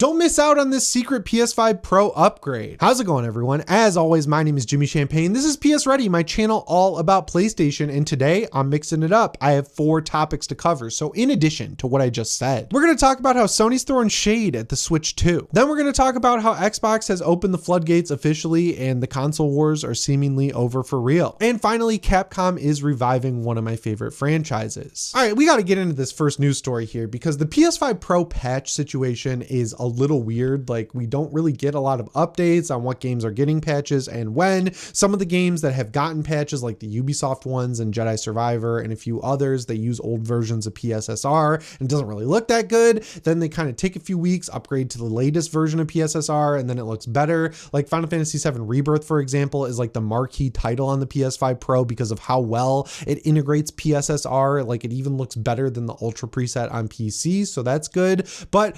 Don't miss out on this secret PS5 Pro upgrade. How's it going, everyone? As always, my name is Jimmy Champagne. This is PSReady, my channel all about PlayStation, and today I'm mixing it up. I have 4 topics to cover. So in addition to what I just said, we're going to talk about how Sony's throwing shade at the Switch 2. Then we're going to talk about how Xbox has opened the floodgates officially and the console wars are seemingly over for real. And finally, Capcom is reviving one of my favorite franchises. All right, we got to get into this first news story here because the PS5 Pro patch situation is a little weird. Like, we don't really get a lot of updates on what games are getting patches and when. Some of the games that have gotten patches, like the Ubisoft ones and Jedi Survivor and a few others, they use old versions of PSSR and it doesn't really look that good. Then they kind of take a few weeks, upgrade to the latest version of PSSR, and then it looks better. Like Final Fantasy VII Rebirth, for example, is like the marquee title on the PS5 Pro because of how well it integrates PSSR. Like, it even looks better than the Ultra preset on PC, so that's good. But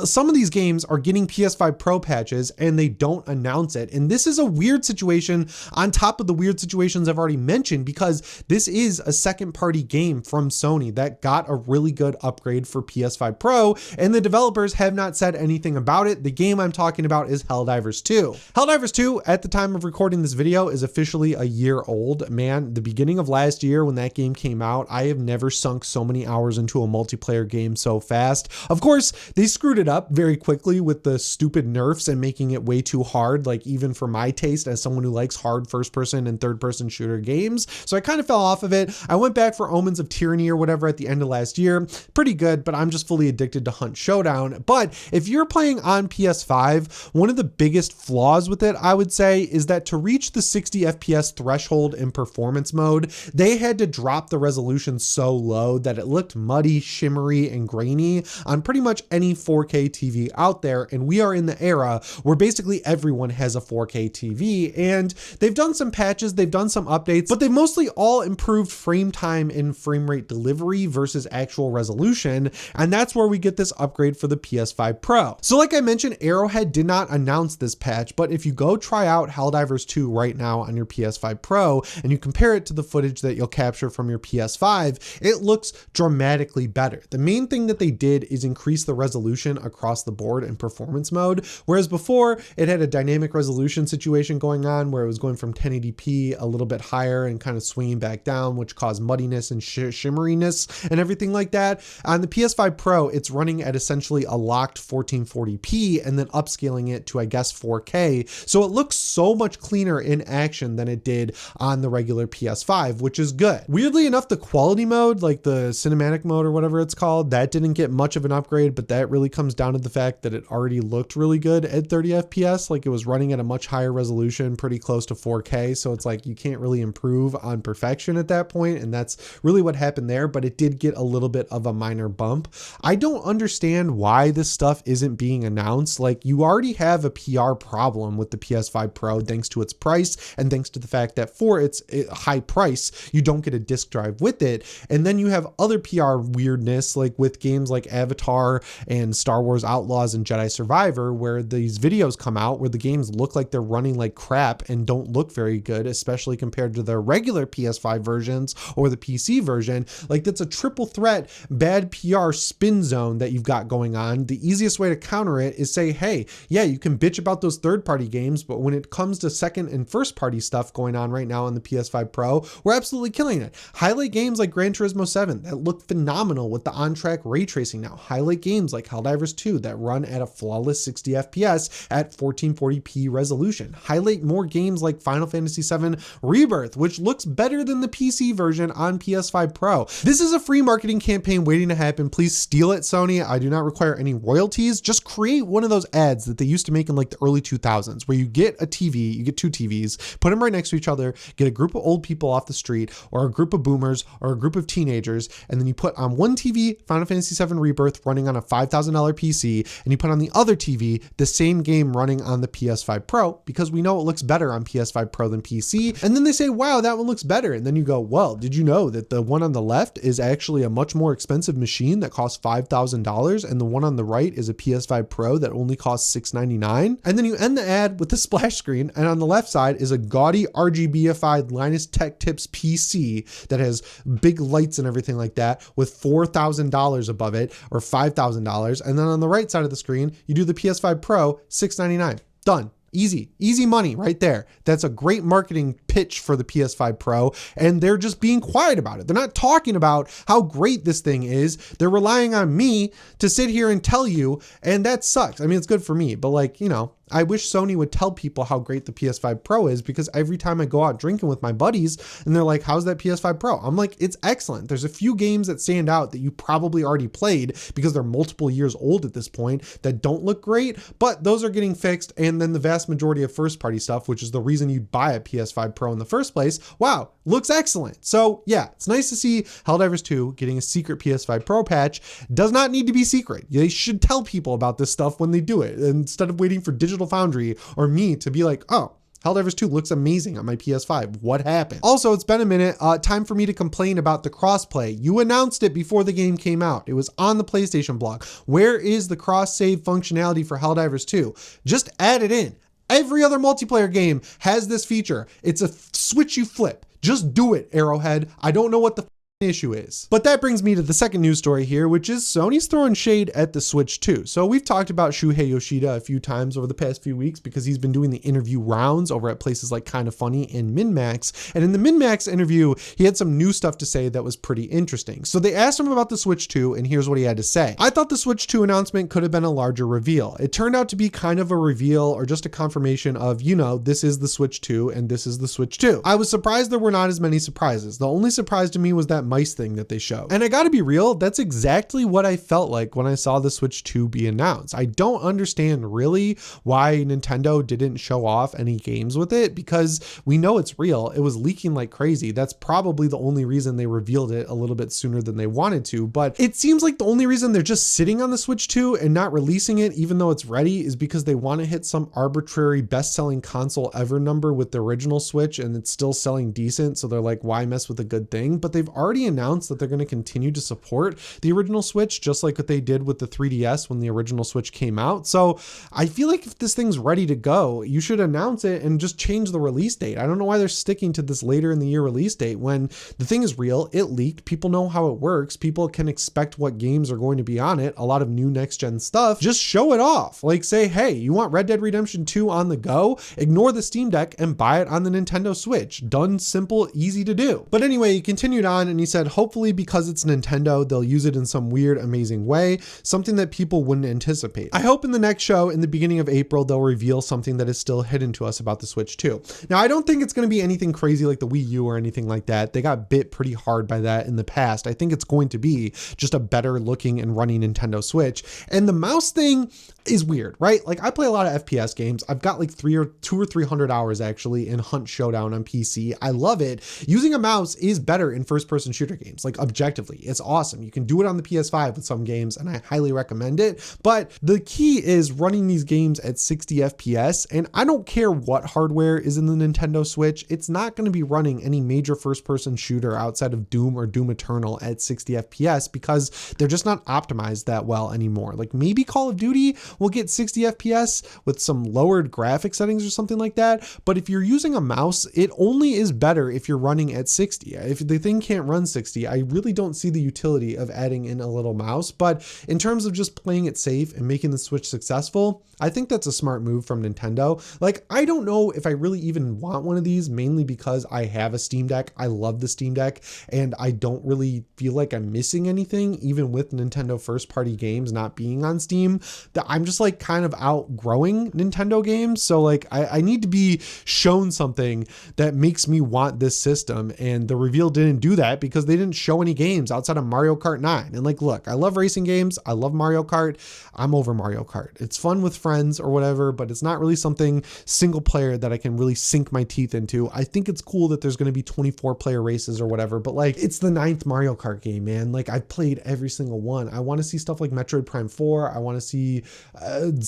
some of these games are getting PS5 Pro patches and they don't announce it. And this is a weird situation on top of the weird situations I've already mentioned, because this is a second party game from Sony that got a really good upgrade for PS5 Pro, and the developers have not said anything about it. The game I'm talking about is Helldivers 2. Helldivers 2, at the time of recording this video, is officially a year old. Man, the beginning of last year when that game came out, I have never sunk so many hours into a multiplayer game so fast. Of course, they screwed it up very quickly with the stupid nerfs and making it way too hard, like even for my taste as someone who likes hard first person and third person shooter games. So I kind of fell off of it. I went back for Omens of Tyranny or whatever at the end of last year. Pretty good, but I'm just fully addicted to Hunt Showdown. But if you're playing on PS5, one of the biggest flaws with it, I would say, is that to reach the 60 FPS threshold in performance mode, they had to drop the resolution so low that it looked muddy, shimmery, and grainy on pretty much any 4K TV out there. And we are in the era where basically everyone has a 4K TV, and they've done some patches, they've done some updates, but they've mostly all improved frame time and frame rate delivery versus actual resolution. And that's where we get this upgrade for the PS5 Pro. So like I mentioned, Arrowhead did not announce this patch, but if you go try out Helldivers 2 right now on your PS5 Pro and you compare it to the footage that you'll capture from your PS5, it looks dramatically better. The main thing that they did is increase the resolution across the board in performance mode, whereas before it had a dynamic resolution situation going on where it was going from 1080p a little bit higher and kind of swinging back down, which caused muddiness and shimmeriness and everything like that. On the PS5 Pro, it's running at essentially a locked 1440p and then upscaling it to, I guess, 4K. So it looks so much cleaner in action than it did on the regular PS5, which is good. Weirdly enough, the quality mode, like the cinematic mode or whatever it's called, that didn't get much of an upgrade, but that really comes down to the fact that it already looked really good at 30 FPS. Like, it was running at a much higher resolution, pretty close to 4K. So it's like you can't really improve on perfection at that point, and that's really what happened there, but it did get a little bit of a minor bump. I don't understand why this stuff isn't being announced. Like, you already have a PR problem with the PS5 Pro thanks to its price and thanks to the fact that for its high price, you don't get a disc drive with it. And then you have other PR weirdness, like with games like Avatar and Star Wars Outlaws and Jedi Survivor, where these videos come out where the games look like they're running like crap and don't look very good, especially compared to their regular PS5 versions or the PC version. Like, that's a triple threat bad PR spin zone that you've got going on. The easiest way to counter it is say, hey, yeah, you can bitch about those third-party games, but when it comes to second and first-party stuff going on right now on the PS5 Pro, we're absolutely killing it. Highlight games like Gran Turismo 7 that look phenomenal with the on-track ray tracing now. Highlight games like Helldivers 2 that run at a flawless 60 FPS at 1440p resolution. Highlight more games like Final Fantasy VII Rebirth, which looks better than the PC version on PS5 Pro. This is a free marketing campaign waiting to happen. Please steal it, Sony. I do not require any royalties. Just create one of those ads that they used to make in like the early 2000s where you get a TV, you get 2 TVs, put them right next to each other, get a group of old people off the street or a group of boomers or a group of teenagers, and then you put on one TV Final Fantasy VII Rebirth running on a $5,000 PC, and you put on the other TV the same game running on the PS5 Pro, because we know it looks better on PS5 Pro than PC. And then they say, wow, that one looks better. And then you go, well, did you know that the one on the left is actually a much more expensive machine that costs $5,000, and the one on the right is a PS5 Pro that only costs $699? And then you end the ad with the splash screen, and on the left side is a gaudy RGBified Linus Tech Tips PC that has big lights and everything like that with $4,000 above it, or $5,000. And then on the right side of of the screen. You do the PS5 Pro, $699. Done. Easy money right there. That's a great marketing pitch for the PS5 Pro, and they're just being quiet about it. They're not talking about how great this thing is. They're relying on me to sit here and tell you, and that sucks. I mean, it's good for me, but like, you know, I wish Sony would tell people how great the PS5 Pro is, because every time I go out drinking with my buddies and they're like, how's that PS5 Pro? I'm like, it's excellent. There's a few games that stand out that you probably already played because they're multiple years old at this point that don't look great, but those are getting fixed. And then the vast majority of first party stuff, which is the reason you buy a PS5 Pro in the first place, wow, looks excellent. So yeah, it's nice to see Helldivers 2 getting a secret PS5 Pro patch. Does not need to be secret. They should tell people about this stuff when they do it, instead of waiting for Digital Foundry or me to be like, oh, Helldivers 2 looks amazing on my PS5. What happened? Also, it's been a minute. Time for me to complain about the crossplay. You announced it before the game came out. It was on the PlayStation blog. Where is the cross-save functionality for Helldivers 2? Just add it in. Every other multiplayer game has this feature. It's a switch you flip. Just do it, Arrowhead. I don't know what the issue is. But that brings me to the second news story here, which is Sony's throwing shade at the Switch 2. So we've talked about Shuhei Yoshida a few times over the past few weeks because he's been doing the interview rounds over at places like Kinda Funny and MinMax. And in the MinMax interview, he had some new stuff to say that was pretty interesting. So they asked him about the Switch 2, and here's what he had to say. I thought the Switch 2 announcement could have been a larger reveal. It turned out to be kind of a reveal or just a confirmation of, you know, this is the Switch 2 and this is the Switch 2. I was surprised there were not as many surprises. The only surprise to me was that mice thing that they show. And I gotta be real, that's exactly what I felt like when I saw the Switch 2 be announced. I don't understand really why Nintendo didn't show off any games with it, because we know it's real. It was leaking like crazy. That's probably the only reason they revealed it a little bit sooner than they wanted to, but it seems like the only reason they're just sitting on the Switch 2 and not releasing it even though it's ready is because they want to hit some arbitrary best-selling console ever number with the original Switch and it's still selling decent, so they're like, why mess with a good thing? But they've already announced that they're going to continue to support the original Switch, just like what they did with the 3DS when the original Switch came out. So I feel like if this thing's ready to go, you should announce it and just change the release date. I don't know why they're sticking to this later in the year release date when the thing is real, it leaked, people know how it works, people can expect what games are going to be on it, a lot of new next gen stuff. Just show it off. Like say, hey, you want Red Dead Redemption 2 on the go? Ignore the Steam Deck and buy it on the Nintendo Switch. Done, simple, easy to do. But anyway, he continued on and he said, hopefully because it's Nintendo, they'll use it in some weird, amazing way, something that people wouldn't anticipate. I hope in the next show in the beginning of April, they'll reveal something that is still hidden to us about the Switch 2. Now, I don't think it's going to be anything crazy like the Wii U or anything like that. They got bit pretty hard by that in the past. I think it's going to be just a better looking and running Nintendo Switch. And the mouse thing is weird, right? Like I play a lot of FPS games. I've got like 200 or 300 hours actually in Hunt Showdown on PC. I love it. Using a mouse is better in first person shooter games, like objectively. It's awesome. You can do it on the PS5 with some games and I highly recommend it. But the key is running these games at 60 FPS, and I don't care what hardware is in the Nintendo Switch. It's not going to be running any major first person shooter outside of Doom or Doom Eternal at 60 FPS because they're just not optimized that well anymore. Like maybe Call of Duty will get 60 FPS with some lowered graphic settings or something like that. But if you're using a mouse, it only is better if you're running at 60. If the thing can't run 60, I really don't see the utility of adding in a little mouse. But in terms of just playing it safe and making the Switch successful, I think that's a smart move from Nintendo. Like, I don't know if I really even want one of these, mainly because I have a Steam Deck. I love the Steam Deck and I don't really feel like I'm missing anything, even with Nintendo first party games not being on Steam, that I'm just like kind of outgrowing Nintendo games. So like I need to be shown something that makes me want this system. And the reveal didn't do that because they didn't show any games outside of Mario Kart 9. And like, look, I love racing games. I love Mario Kart. I'm over Mario Kart. It's fun with friends or whatever, but it's not really something single player that I can really sink my teeth into. I think it's cool that there's going to be 24 player races or whatever, but like it's the 9th Mario Kart game, man. Like I've played every single one. I want to see stuff like Metroid Prime 4. I want to see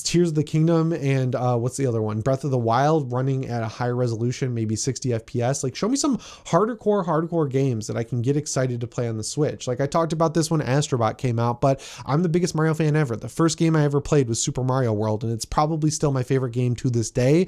Tears of the Kingdom and what's the other one? Breath of the Wild running at a higher resolution, maybe 60 FPS. Like, show me some hardcore games that I can get excited to play on the Switch. Like, I talked about this when Astrobot came out, but I'm the biggest Mario fan ever. The first game I ever played was Super Mario World, and it's probably still my favorite game to this day.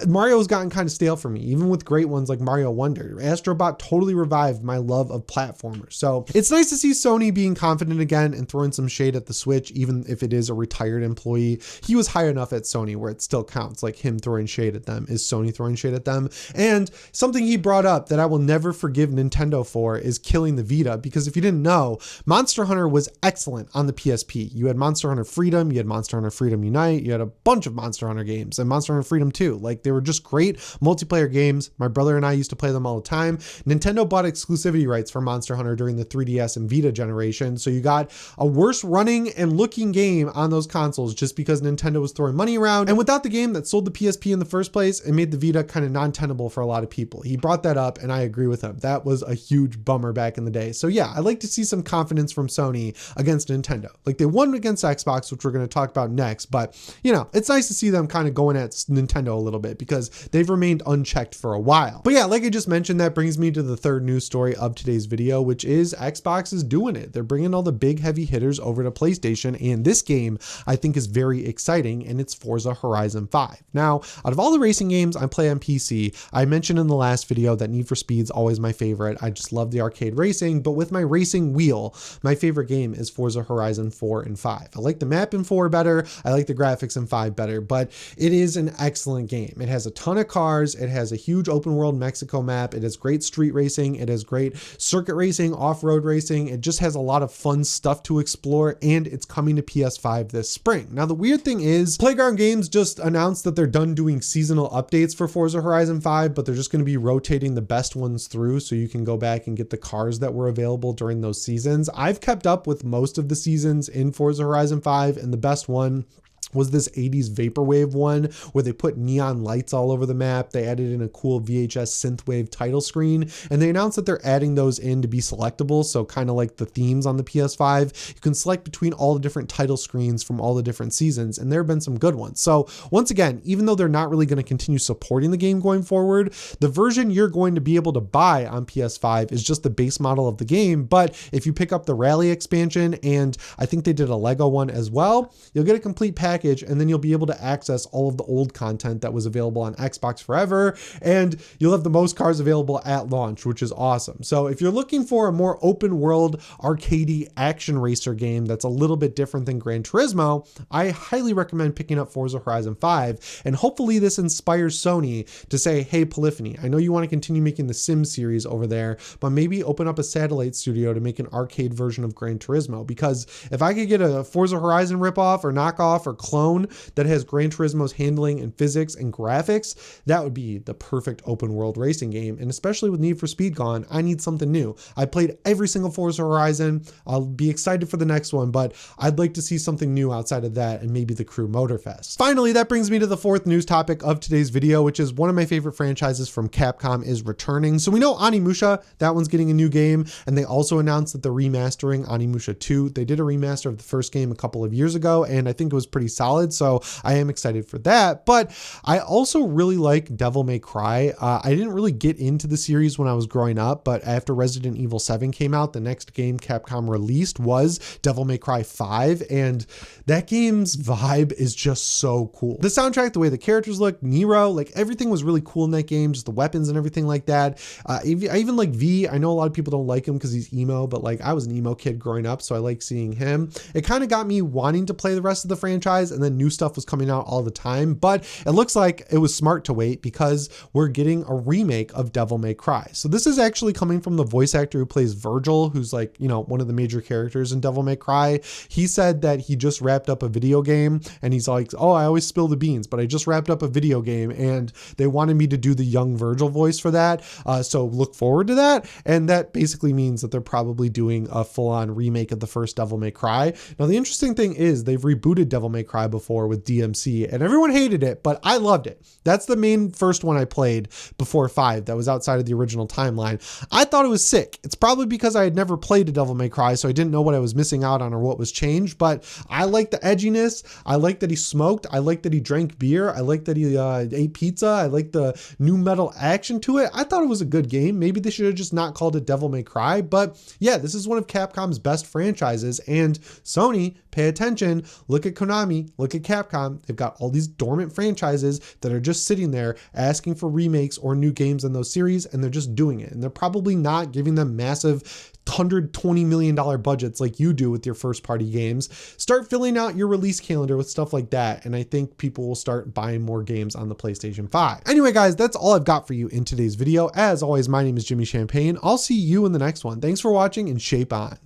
Mario's gotten kind of stale for me, even with great ones like Mario Wonder. Astrobot totally revived my love of platformers. So it's nice to see Sony being confident again and throwing some shade at the Switch, even if it is a retired employee. He was high enough at Sony where it still counts. Like, him throwing shade at them is Sony throwing shade at them. And something he brought up that I will never forgive Nintendo for is killing the Vita, because if you didn't know, Monster Hunter was excellent on the PSP. You had Monster Hunter Freedom, you had Monster Hunter Freedom Unite, you had a bunch of Monster Hunter games, and Monster Hunter Freedom 2. Like, they were just great multiplayer games. My brother and I used to play them all the time. Nintendo bought exclusivity rights for Monster Hunter during the 3DS and Vita generation, so you got a worse running and looking game on those consoles just because Nintendo was throwing money around. And without the game that sold the PSP in the first place, it made the Vita kind of non-tenable for a lot of people. He brought that up, and I agree with him. That was a huge bummer back in the day. So yeah, I like to see some confidence from Sony against Nintendo. Like, they won against Xbox, which we're going to talk about next, but you know, it's nice to see them kind of going at Nintendo a little bit because they've remained unchecked for a while. But yeah, like I just mentioned, that brings me to the third news story of today's video, which is Xbox is doing it. They're bringing all the big heavy hitters over to PlayStation, and this game I think is very exciting, and it's Forza Horizon 5. Now, out of all the racing games I play on PC, I mentioned in the last video that Need for Speed's always my favorite. I just love the arcade racing, but with my racing wheel, my favorite game is Forza Horizon 4 and 5. I like the map in 4 better, I like the graphics in 5 better, but it is an excellent game. It has a ton of cars, it has a huge open world Mexico map, it has great street racing, it has great circuit racing, off-road racing, it just has a lot of fun stuff to explore, and it's coming to PS5 this spring. Now, the weird thing is, Playground Games just announced that they're done doing seasonal updates for Forza Horizon 5, but they're just going to be rotating the best ones through so you can go back and get the cars that were available during those seasons. I've kept up with most of the seasons in Forza Horizon 5, and the best one was this 80s vaporwave one where they put neon lights all over the map. They added in a cool VHS synthwave title screen, and they announced that they're adding those in to be selectable. So kind of like the themes on the PS5, you can select between all the different title screens from all the different seasons, and there have been some good ones. So once again, even though they're not really going to continue supporting the game going forward, the version you're going to be able to buy on PS5 is just the base model of the game. But if you pick up the Rally expansion, and I think they did a Lego one as well, you'll get a complete package, and then you'll be able to access all of the old content that was available on Xbox forever, and you'll have the most cars available at launch, which is awesome. So if you're looking for a more open world arcadey action racer game that's a little bit different than Gran Turismo, I highly recommend picking up Forza Horizon 5, and hopefully this inspires Sony to say, hey Polyphony, I know you want to continue making the Sim series over there, but maybe open up a satellite studio to make an arcade version of Gran Turismo, because if I could get a Forza Horizon ripoff or knockoff or clone that has Gran Turismo's handling and physics and graphics, that would be the perfect open world racing game. And especially with Need for Speed gone, I need something new. I played every single Forza Horizon. I'll be excited for the next one, but I'd like to see something new outside of that and maybe the Crew Motorfest. Finally, that brings me to the fourth news topic of today's video, which is one of my favorite franchises from Capcom is returning. So we know Onimusha, that one's getting a new game, and they also announced that they're remastering Onimusha 2. They did a remaster of the first game a couple of years ago, and I think it was pretty solid, so I am excited for that. But I also really like Devil May Cry. I didn't really get into the series when I was growing up, but after Resident Evil 7 came out, the next game Capcom released was Devil May Cry 5, and that game's vibe is just so cool. The soundtrack, the way the characters look, Nero, like everything was really cool in that game, just the weapons and everything like that. I even like V. I know a lot of people don't like him because he's emo, but like I was an emo kid growing up, so I like seeing him. It kind of got me wanting to play the rest of the franchise, and then new stuff was coming out all the time, but it looks like it was smart to wait because we're getting a remake of Devil May Cry. So this is actually coming from the voice actor who plays Virgil, who's like, you know, one of the major characters in Devil May Cry. He said that he just wrapped up a video game, and he's like, oh, I always spill the beans, but I just wrapped up a video game, and they wanted me to do the young Virgil voice for that. So look forward to that. And that basically means that they're probably doing a full-on remake of the first Devil May Cry. Now, the interesting thing is they've rebooted Devil May Cry Cry before with DMC, and everyone hated it, but I loved it. That's the main first one I played before 5 that was outside of the original timeline. I thought it was sick. It's probably because I had never played a Devil May Cry, so I didn't know what I was missing out on or what was changed, but I like the edginess. I like that he smoked. I like that he drank beer. I like that he ate pizza. I like the new metal action to it. I thought it was a good game. Maybe they should have just not called it Devil May Cry, but yeah, this is one of Capcom's best franchises, and Sony, pay attention, look at Konami, look at Capcom. They've got all these dormant franchises that are just sitting there asking for remakes or new games in those series, and they're just doing it. And they're probably not giving them massive $120 million budgets like you do with your first party games. Start filling out your release calendar with stuff like that, and I think people will start buying more games on the PlayStation 5. Anyway, guys, that's all I've got for you in today's video. As always, my name is Jimmy Champagne. I'll see you in the next one. Thanks for watching, and shape on.